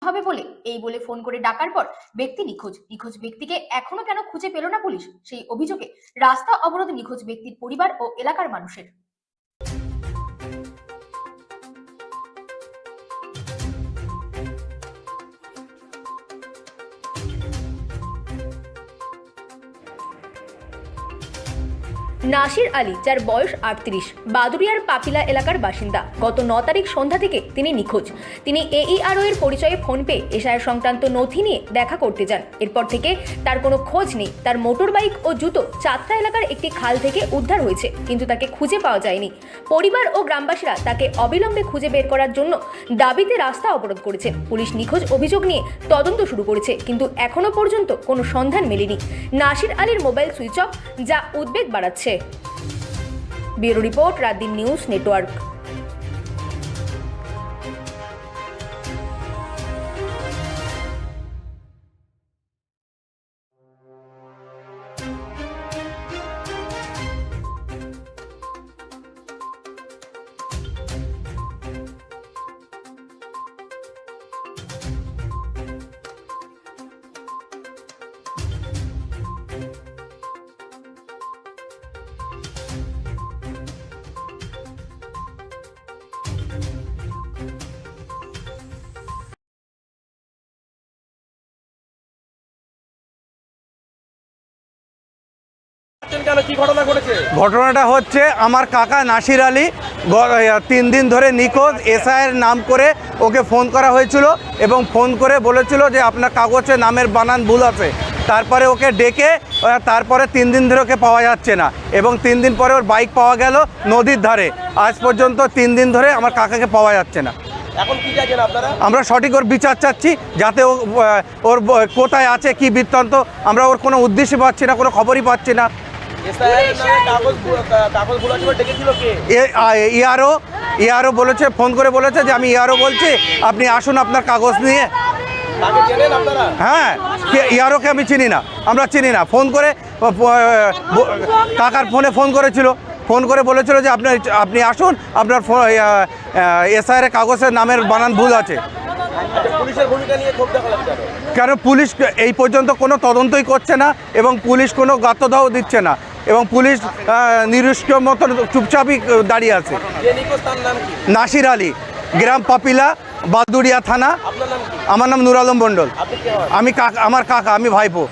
হবে বলে ফোন করে ডাকার পর ব্যক্তি নিখোঁজ ব্যক্তিকে এখনো কেন খুঁজে পেল না পুলিশ? সেই অভিযোগে রাস্তা অবরোধ নিখোঁজ ব্যক্তির পরিবার ও এলাকার মানুষের। নাসির আলী, যার বয়স 38, বাদুড়িয়ার পাপিলা এলাকার বাসিন্দা। গত 9 তারিখ সন্ধ্যা থেকে তিনি নিখোঁজ। তিনি AERO এর পরিচয়ে ফোন পেয়ে এসআইআর সংক্রান্ত নথি নিয়ে দেখা করতে যান। এরপর থেকে তার কোনো খোঁজ নেই। তার মোটর বাইক ও জুতো চাতরা এলাকার একটি খাল থেকে উদ্ধার হয়েছে, কিন্তু তাকে খুঁজে পাওয়া যায়নি। পরিবার ও গ্রামবাসীরা তাকে অবিলম্বে খুঁজে বের করার জন্য দাবিতে রাস্তা অবরোধ করেছেন। পুলিশ নিখোঁজ অভিযোগ নিয়ে তদন্ত শুরু করেছে, কিন্তু এখনো পর্যন্ত কোনো সন্ধান মেলেনি। নাসির আলীর মোবাইল সুইচ অফ, যা উদ্বেগ বাড়াচ্ছে। Bureau report, রাতদিন news network. ঘটনাটা হচ্ছে আমার কাকা নাসির আলী 3 দিন ধরে নিখোঁজ। এসআইয়ের নাম করে ওকে ফোন করা হয়েছিল এবং ফোন করে বলেছিল যে আপনার কাগজে নামের বানান ভুল আছে। তারপরে ওকে ডেকে তারপরে 3 দিন ধরে ওকে পাওয়া যাচ্ছে না এবং 3 দিন পরে ওর বাইক পাওয়া গেল নদীর ধারে। আজ পর্যন্ত 3 দিন ধরে আমার কাকাকে পাওয়া যাচ্ছে না। এখন কি চাইছেন আপনারা? আমরা সঠিক ওর বিচার চাচ্ছি, যাতে ওর কোথায় আছে কি বৃত্তান্ত, আমরা ওর কোনো উদ্দেশ্য পাচ্ছি না, কোনো খবরই পাচ্ছি না। ERO বলেছে, ফোন করে বলেছে যে আমি ERO বলছি, আপনি আসুন আপনার কাগজ নিয়ে। হ্যাঁ, ERO-কে আমি চিনি না, আমরা চিনি না। ফোন করে কাকার ফোনে ফোন করেছিল, ফোন করে বলেছিল যে আপনি আসুন, আপনার এসআইয়ের কাগজের নামের বানান ভুল আছে। কেন পুলিশ এই পর্যন্ত কোনো তদন্তই করছে না এবং পুলিশ কোনো গাত্রদাহ দিচ্ছে না এবং পুলিশ নিরুষ্ক মতো চুপচাপই দাঁড়িয়ে আছে। নাসির আলী, গ্রাম পাপিলা, বাদুড়িয়া থানা। আমার নাম নুর আলম মণ্ডল। আমার কাকা, আমি ভাইপো।